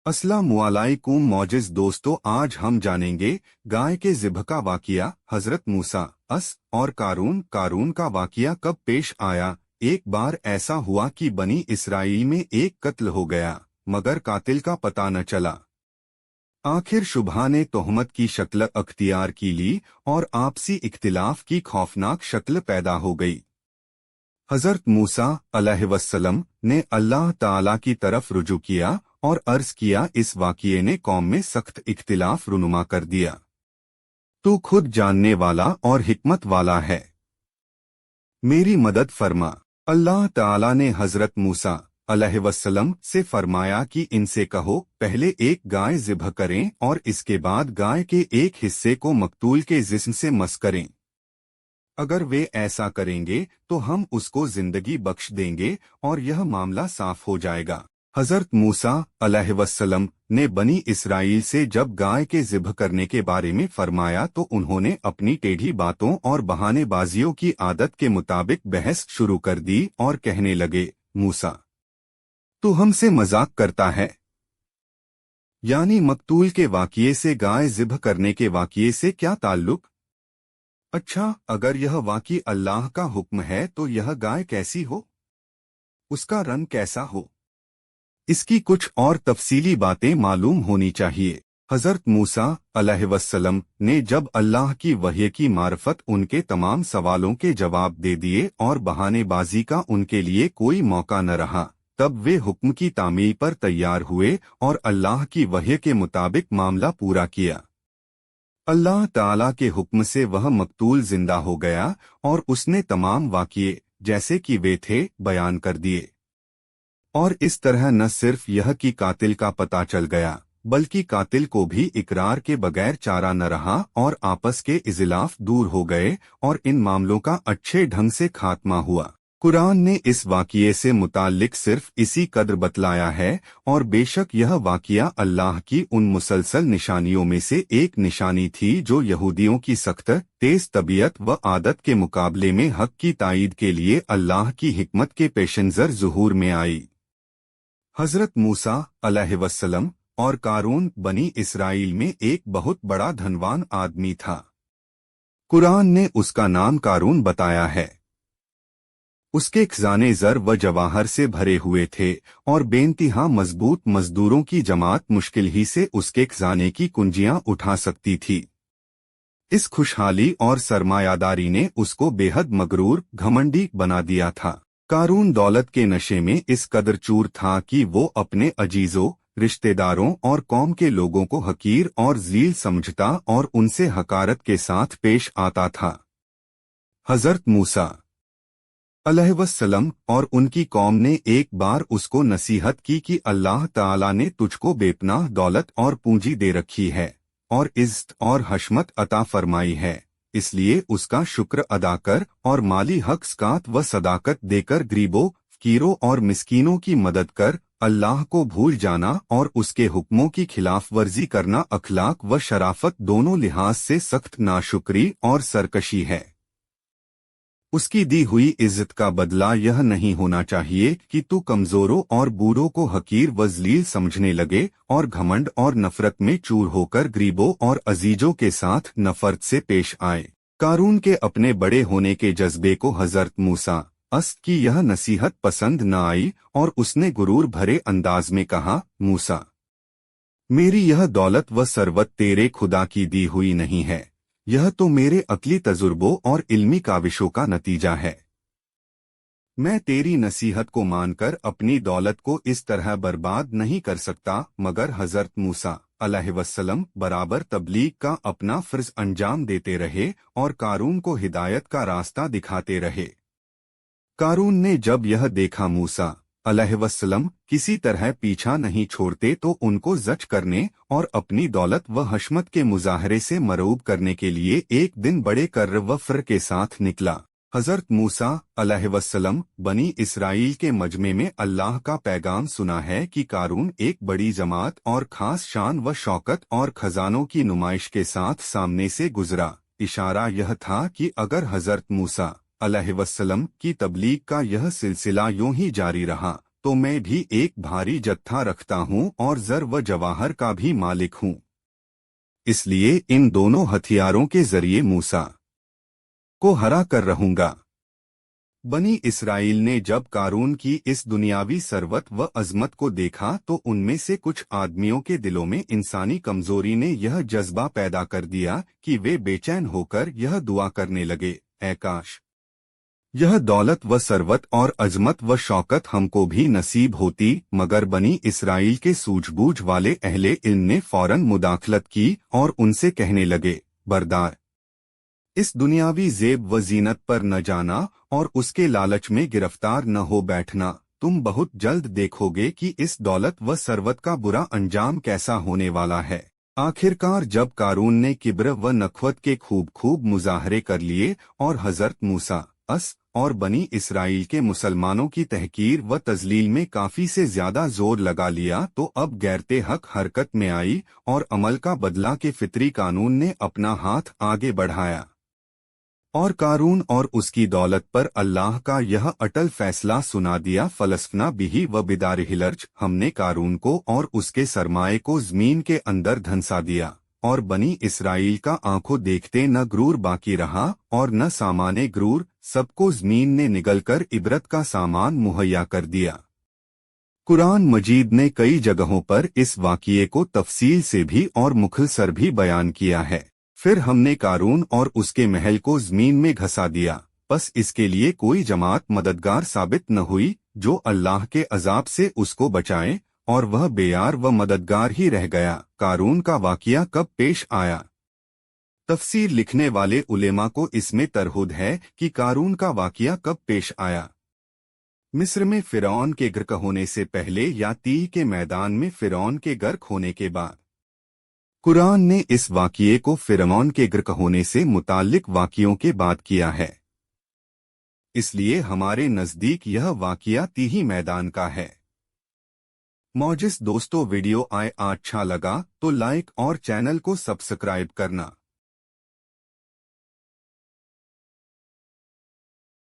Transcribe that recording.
अस्सलामुअलैकुम मौजिज़ दोस्तों, आज हम जानेंगे गाय के ज़िब्ह का वाक़िया। हज़रत मूसा और कारून का वाक़िया कब पेश आया। एक बार ऐसा हुआ कि बनी इसराइल में एक कत्ल हो गया, मगर कातिल का पता न चला। आखिर शुबहा ने तोहमत की शक्ल अख्तियार की ली और आपसी इख्तिलाफ की खौफनाक शक्ल पैदा हो गई। हज़रत मूसा अलैहिस्सलाम ने अल्लाह ताला की तरफ रुजू किया और अर्ज किया, इस वाक़िए ने कौम में सख्त इख्तिलाफ रुनुमा कर दिया। तू खुद जानने वाला और हिकमत वाला है, मेरी मदद फरमा। अल्लाह ताला ने हज़रत मूसा अलैहिस्सलाम से फरमाया कि इनसे कहो, पहले एक गाय ज़िब्ह करें और इसके बाद गाय के एक हिस्से को मकतूल के जिस्म से मस करें। अगर वे ऐसा करेंगे तो हम उसको जिंदगी बख्श देंगे और यह मामला साफ हो जाएगा। हज़रत मूसा अलैहिस्सलाम ने बनी इसराइल से जब गाय के ज़िब्ह करने के बारे में फरमाया तो उन्होंने अपनी टेढ़ी बातों और बहानेबाजियों की आदत के मुताबिक बहस शुरू कर दी और कहने लगे, मूसा, तू हमसे मजाक करता है? यानी मकतूल के वाक़िए से गाय ज़िब्ह करने के वाक़िए से क्या ताल्लुक? अच्छा, अगर यह वाक़ई अल्लाह का हुक्म है तो यह गाय कैसी हो, उसका रंग कैसा हो, इसकी कुछ और तफसीली बातें मालूम होनी चाहिए। हज़रत मूसा अलैहिस्सलाम ने जब अल्लाह की वह्य की मार्फत उनके तमाम सवालों के जवाब दे दिए और बहानेबाजी का उनके लिए कोई मौका न रहा, तब वे हुक्म की तामील पर तैयार हुए और अल्लाह की वह्य के मुताबिक मामला पूरा किया। अल्लाह ताला के हुक्म से वह मकतूल जिंदा हो गया और उसने तमाम वाक़िए जैसे कि वे थे बयान कर दिए। और इस तरह न सिर्फ यह कि कातिल का पता चल गया, बल्कि कातिल को भी इकरार के बगैर चारा न रहा और आपस के इज़िलाफ दूर हो गए और इन मामलों का अच्छे ढंग से खात्मा हुआ। कुरान ने इस वाक़िए से मुताल्लिक सिर्फ इसी कदर बतलाया है और बेशक यह वाक़िया अल्लाह की उन मुसलसल निशानियों में से एक निशानी थी जो यहूदियों की सख्त तेज तबीयत व आदत के मुकाबले में हक की ताईद के लिए अल्लाह की हिकमत के पेशनज़र ज़ुहूर में आई। हज़रत मूसा अलैहिस्सलाम और कारून बनी इसराइल में एक बहुत बड़ा धनवान आदमी था। कुरान ने उसका नाम कारून बताया है। उसके खजाने ज़र व जवाहर से भरे हुए थे और बेइंतहा मजबूत मजदूरों की जमात मुश्किल ही से उसके खजाने की कुंजियां उठा सकती थी। इस खुशहाली और सरमायादारी ने उसको बेहद मगरूर घमंडी बना दिया था। कारून दौलत के नशे में इस कदर चूर था कि वो अपने अजीजों, रिश्तेदारों और कौम के लोगों को हकीर और ज़लील समझता और उनसे हकारत के साथ पेश आता था। हज़रत मूसा अलैहिस्सलाम और उनकी कौम ने एक बार उसको नसीहत की कि अल्लाह ताला ने तुझको बेपनाह दौलत और पूंजी दे रखी है और इज़्ज़त और हशमत अता फरमाई है, इसलिए उसका शुक्र अदा कर और माली हक ज़कात व सदाकत देकर गरीबों, फकीरों और मिस्कीनों की मदद कर। अल्लाह को भूल जाना और उसके हुक्मों की खिलाफ वर्जी करना अखलाक व शराफत दोनों लिहाज से सख्त नाशुक्री और सरकशी है। उसकी दी हुई इज्जत का बदला यह नहीं होना चाहिए कि तू कमजोरों और बूढ़ों को हकीर व ज़लील समझने लगे और घमंड और नफरत में चूर होकर गरीबों और अजीजों के साथ नफरत से पेश आए। कारून के अपने बड़े होने के जज्बे को हज़रत मूसा की यह नसीहत पसंद न आई और उसने गुरूर भरे अंदाज में कहा, मूसा, मेरी यह दौलत व सरवत तेरे खुदा की दी हुई नहीं है, यह तो मेरे अक्ली तजुर्बों और इल्मी काविशों का नतीजा है। मैं तेरी नसीहत को मानकर अपनी दौलत को इस तरह बर्बाद नहीं कर सकता। मगर हज़रत मूसा अलैहिस्सलाम बराबर तबलीग का अपना फ़र्ज अंजाम देते रहे और कारून को हिदायत का रास्ता दिखाते रहे। कारून ने जब यह देखा मूसा अलैहिस्सलाम किसी तरह पीछा नहीं छोड़ते तो उनको जच करने और अपनी दौलत व हशमत के मुजाहरे से मरूब करने के लिए एक दिन बड़े कर्र व फ़र के साथ निकला। हज़रत मूसा अलैहिस्सलाम बनी इसराइल के मजमे में अल्लाह का पैगाम सुना है कि कारून एक बड़ी जमात और खास शान व शौकत और खजानों की नुमाइश के साथ सामने से गुजरा। इशारा यह था कि अगर हज़रत मूसा अलैहिस्सलाम की तबलीग का यह सिलसिला यूं ही जारी रहा तो मैं भी एक भारी जत्था रखता हूँ और ज़र व जवाहर का भी मालिक हूँ। इसलिए इन दोनों हथियारों के जरिए मूसा को हरा कर रहूंगा। बनी इस्राइल ने जब कारून की इस दुनियावी सरवत व अजमत को देखा तो उनमें से कुछ आदमियों के दिलों में इंसानी कमजोरी ने यह जज्बा पैदा कर दिया कि वे बेचैन होकर यह दुआ करने लगे, ऐ काश यह दौलत व सरवत और अजमत व शौकत हमको भी नसीब होती। मगर बनी इस्राइल के सूझबूझ वाले अहले इल्म ने फौरन मुदाखलत की और उनसे कहने लगे, बरदार, इस दुनियावी जेब व जीनत पर न जाना और उसके लालच में गिरफ्तार न हो बैठना। तुम बहुत जल्द देखोगे कि इस दौलत व सरवत का बुरा अंजाम कैसा होने वाला है। आखिरकार जब कारून ने किब्र व नखवत के खूब मुजाहरे कर लिए और हजरत मूसा अस और बनी इस्राइल के मुसलमानों की तहकीर व तजलील में काफी से ज्यादा जोर लगा लिया तो अब गैरते हक हरकत में आई और अमल का बदला के फितरी कानून ने अपना हाथ आगे बढ़ाया और कारून और उसकी दौलत पर अल्लाह का यह अटल फैसला सुना दिया, फलस्फना बिही व बिदारिहिलर्ज, हमने कारून को और उसके सरमाए को जमीन के अंदर धंसा दिया और बनी इस्राइल का आंखों देखते न गुरूर बाकी रहा और न सामाने गुरूर, सबको जमीन ने निगलकर इबरत का सामान मुहैया कर दिया। कुरान मजीद ने कई जगहों पर इस वाक़िए को तफसील से भी और मुखलसर भी बयान किया है। फिर हमने कारून और उसके महल को जमीन में घसा दिया, बस इसके लिए कोई जमात मददगार साबित न हुई जो अल्लाह के अजाब से उसको बचाए और वह बेयार व मददगार ही रह गया। कारून का वाक़िया कब पेश आया? तफसीर लिखने वाले उलेमा को इसमें तरहुद है कि कारून का वाक़िया कब पेश आया। मिस्र में फ़िरौन के गर्क होने से पहले या तीह के मैदान में फ़िरौन के गर्क होने के बाद। कुरान ने इस वाक़िए को फ़िरौन के गर्क होने से मुताल्लिक वाक़ियों के बाद किया है, इसलिए हमारे नज़दीक यह वाक़िया तीही मैदान का है। मौजिज़ दोस्तों, वीडियो अच्छा लगा तो लाइक और चैनल को सब्सक्राइब करना।